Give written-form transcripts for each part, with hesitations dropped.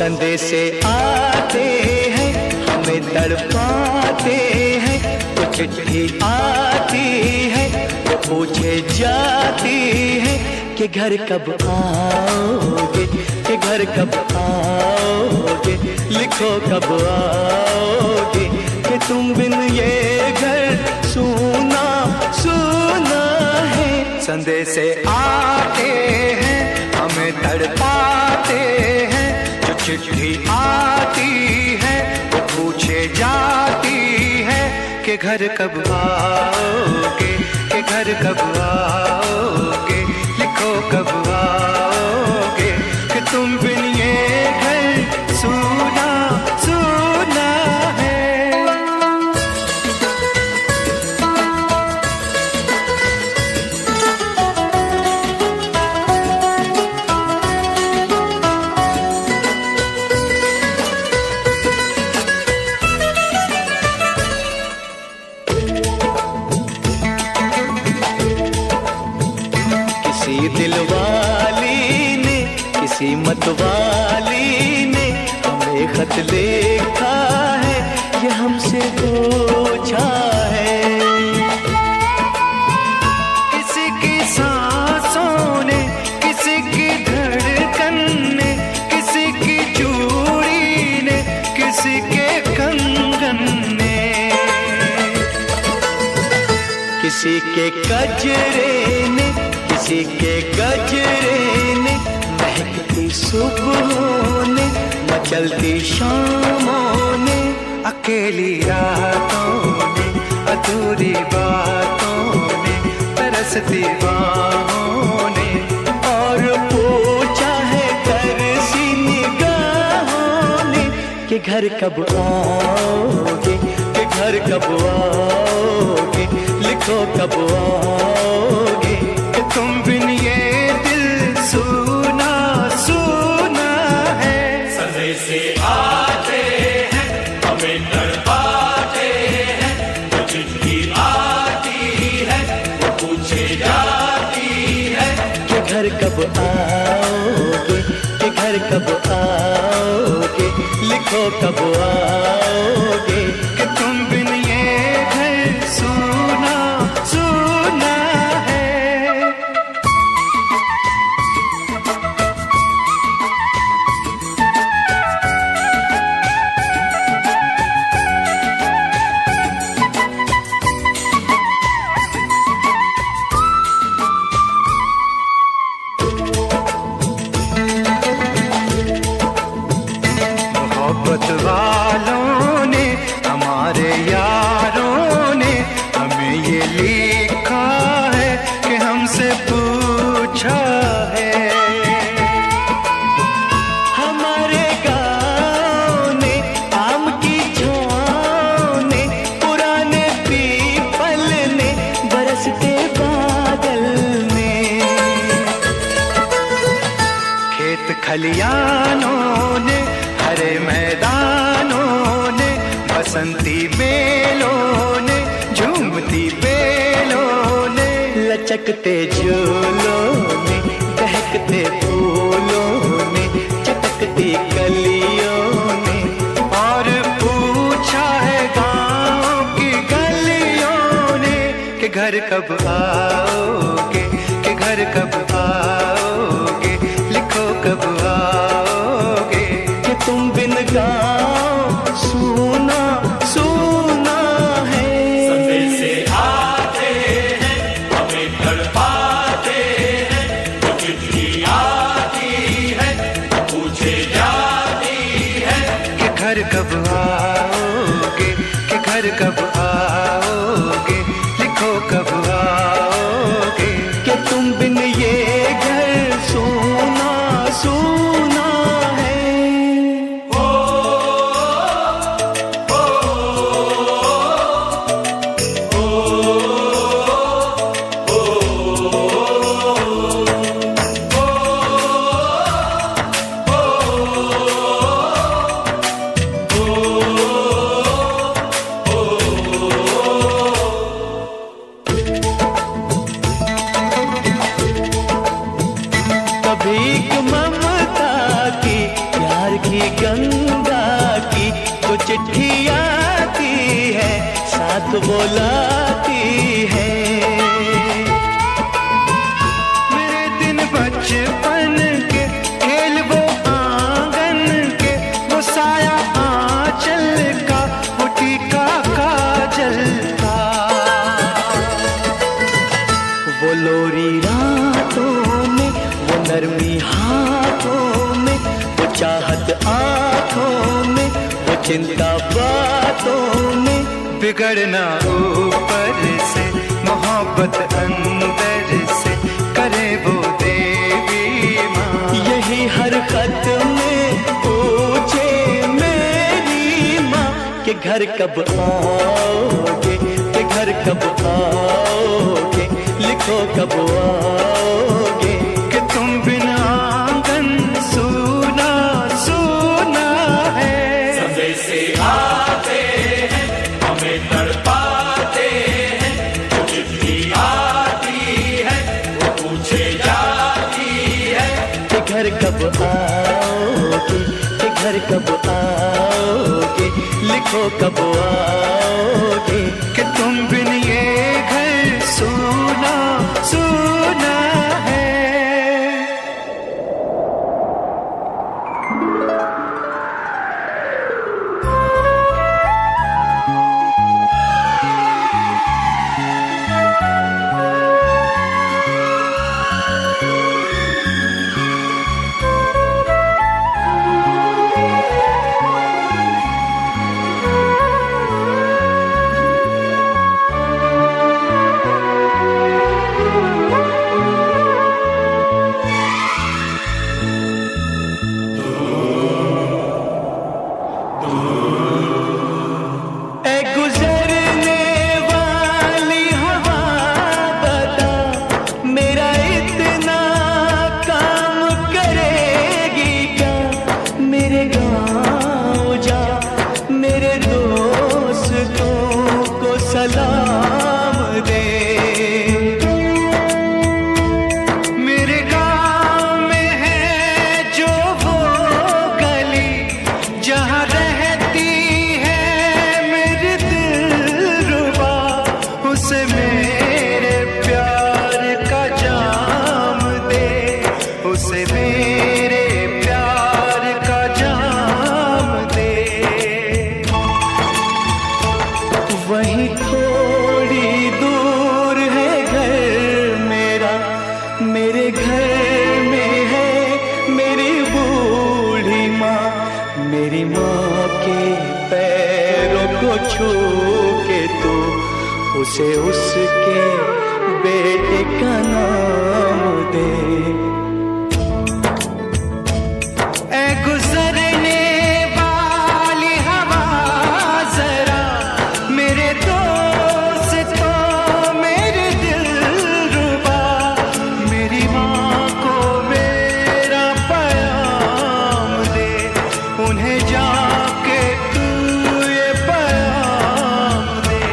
संदेशे आते हैं हमें तड़पाते हैं, तो चिट्ठी आती है वो पूछे जाती है कि घर कब आओगे, कि घर कब आओगे, लिखो कब आओगे, कि तुम बिन ये घर सूना सूना है। संदेशे आते हैं हमें तड़पाते हैं, जो चिट्ठी आती है वो पूछे जाती है कि घर कब आओगे, कि घर कब आओगे, लिखो कब आओगे, कि तुम बिन ये घर सूना सूना है। किसी दिलवाली ने, किसी मतवाली ने हमें खत लिखा है, ये हमसे पूछा है। किसी की सांसों ने, किसी की धड़कन ने, किसी की चूड़ी ने, किसी के कंगन ने, किसी के गजरे ने, किसी के गजरे ने, महकती सुबहों ने, मचलती शामों ने, अकेली रातों ने, अधूरी बातों ने, तरसती बाहों ने, और पूछा है तरसी निगाहों ने कि घर कब आओगे, कि घर कब आओगे, लिखो कब आओगे, कि तुम बिन ये दिल सूना सूना है। संदेशे आते हैं हमें तड़पाते हैं, जो चिट्ठी आती है वो पूछे जाती है कि घर कब आओगे, कि घर कब आओगे, लिखो कब आओगे, कि तुम बिन ये घर सूना सूना है। मोहब्बत वालों ने, हमारे यारों ने हमें ये लिखा है कि हमसे पूछा है। हमारे गाँव ने, आम की छाँव ने, पुराने पीपल ने, बरसते बादल ने, खेत खलियानों ने, हरे मैदानों ने, बसंती बेलों ने, झूमती बेलों ने, लचकते झूलों ने, दहकते फूलों ने, चटकती कलियों ने, और पूछा है गाँव की गलियों ने कि घर कब आओगे, कि घर कब आओगे, लिखो कब आओगे, कि तुम बिन गाँव सूना सूना है। संदेशे आते हैं हमें तड़पाते हैं, जो चिट्ठी आती है पूछे जाती है कि घर कब आओगे, कि घर कब आओगे, लिखो कब आओगे, कि तुम बिन ये वो लाती है। मेरे दिन बचपन के खेल वो आंगन के, वो साया आंचल का, वो टीका काजल का, वो लोरी रातों में, वो नरमी हाथों में, वो चाहत आंखों में, वो चिंता बातों में, बिगड़ना ऊपर से, मोहब्बत अंदर से, करे वो देवी माँ। यही हर खत में पूछे मेरी माँ कि घर कब आओगे, कि घर कब आओगे, लिखो कब आओगे, कि तुम बिना आंगन सूना सूना है। समय से आते हैं हमें तड़पाते हैं, वो चिट्ठी आती है वो पूछे जाती है कि घर कब आओगे, कि घर कब आओगे, लिखो कब आओगे, कि तुम बिन ये घर सूना सूना है। सलाम दे, मेरे गाँव में है जो वो गली जहाँ रहती है मेरी दिलरुबा, उसे मेरे प्यार का जाम दे, उसे मेरे प्यार का जाम दे। वहीं थोड़ी दूर है घर मेरा, मेरे घर में है मेरी बूढ़ी माँ, मेरी माँ के पैरों को छू के तो उसे उसके बेटे का नाम दे। ऐ गुजरने वाली हवा जरा मेरे दोस्त को मेरे दिलरुबा, मेरी माँ को मेरा पैगाम दे, उन्हें जाके तू ये पैगाम दे।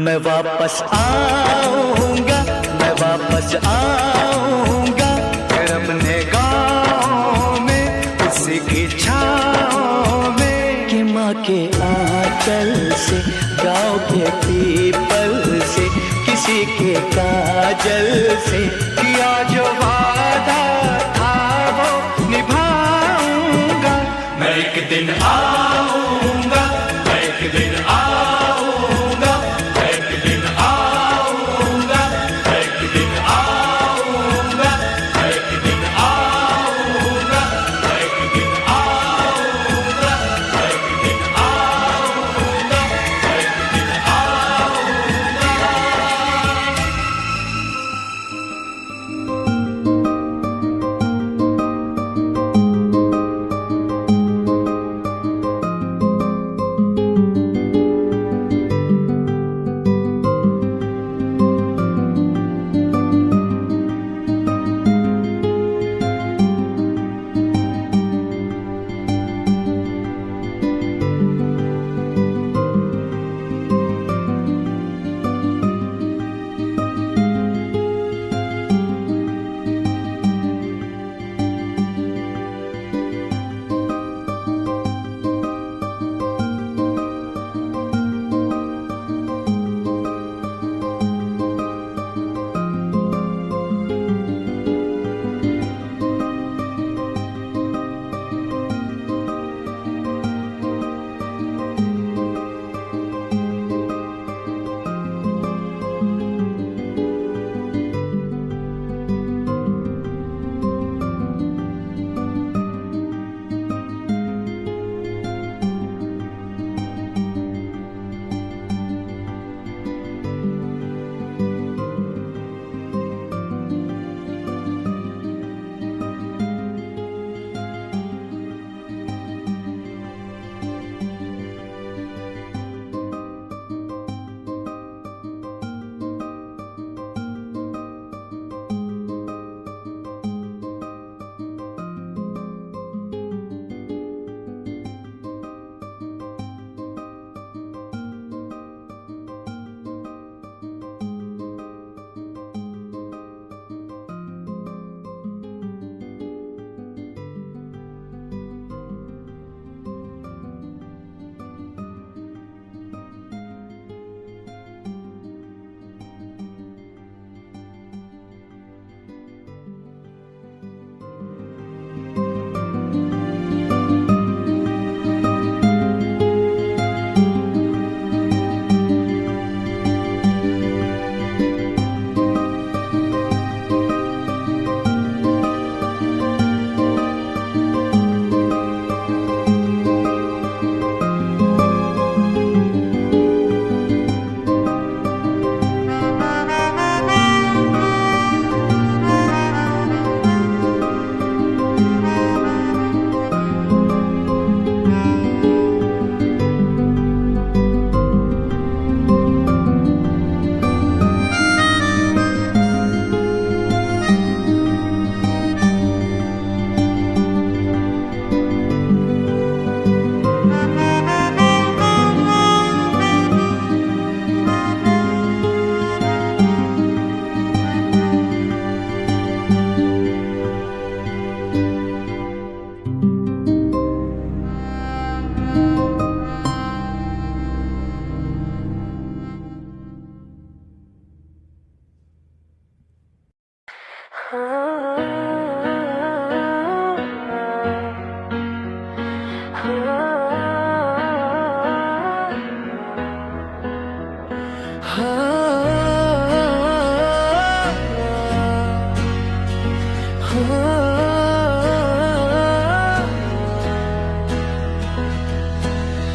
मैं वापस आऊंगा, मैं वापस आऊंगा, फिर अपने गाँव में उसी की छाँव में, कि माँ के आंचल से, गाँव के पीपल से, किसी के काजल से, किया जो वादा था वो निभाऊंगा। मैं एक दिन आऊंगा, मैं एक दिन आऊंगा, मैं एक दिन आऊंगा, मैं एक दिन आऊंगा, मैं एक दिन आऊंगा, मैं एक दिन आऊंगा, मैं एक दिन आऊंगा, मैं एक दिन आऊंगा।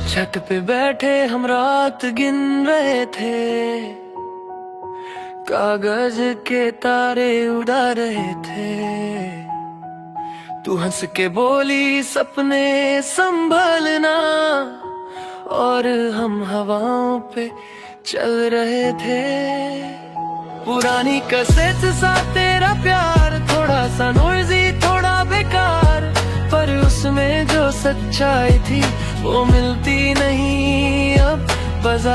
छत पे बैठे हम रात गिन रहे थे, कागज के तारे उड़ा रहे थे। तू हंस के बोली सपने संभलना, और हम हवाओं पे चल रहे थे। पुरानी कैसेट सा तेरा प्यार, थोड़ा सा नोइजी थोड़ा बेकार, पर उसमें जो सच्चाई थी वो मिलती नहीं अब बाजार।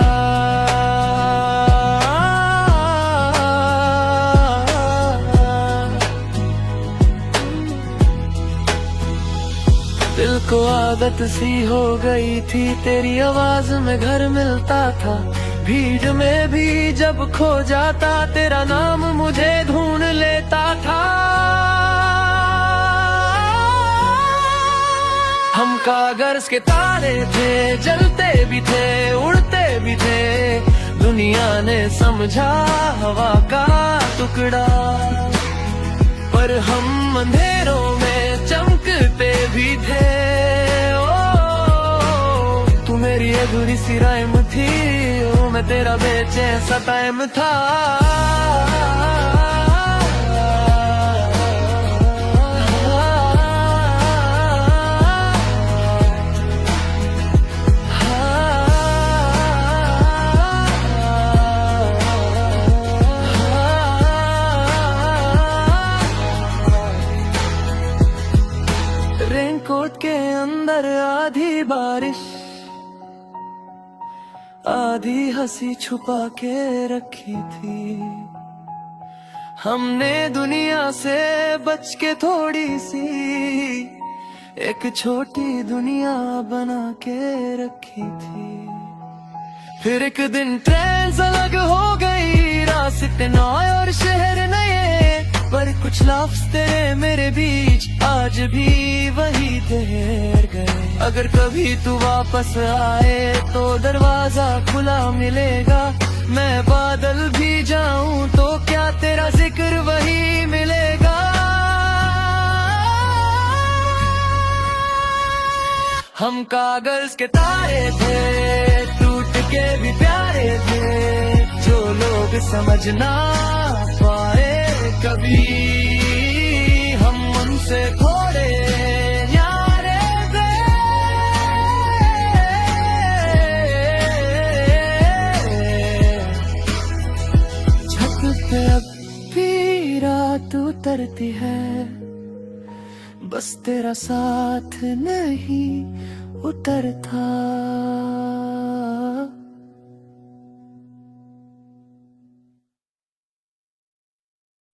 दिल को आदत सी हो गई थी, तेरी आवाज में घर मिलता था। भीड़ में भी जब खो जाता, तेरा नाम मुझे ढूंढ लेता था। हम कागज के तारे थे, जलते भी थे उड़ते भी थे। दुनिया ने समझा हवा का टुकड़ा, पर हम अंधेरों में चमकते भी थे। ओ तू मेरी अधूरी सी राइम थी, ओ मैं तेरा बेचैन सा टाइम था। रेनकोट के अंदर आधी बारिश, आधी हंसी छुपा के रखी थी। हमने दुनिया से बच के थोड़ी सी एक छोटी दुनिया बना के रखी थी। फिर एक दिन ट्रेन अलग हो गई, रास्ते नए और शहर नए, पर कुछ लफ्ज़ तेरे मेरे बीच आज भी वही ठहर गए। अगर कभी तू वापस आए तो दरवाजा खुला मिलेगा। मैं बादल भी जाऊं तो क्या तेरा जिक्र वही मिलेगा। हम कागज के तारे थे, टूट के भी प्यारे थे। जो लोग समझ ना पाए कभी, हम उनसे थोड़े न्यारे थे। छत पे अब भी रात उतरती है, बस तेरा साथ नहीं उतरता।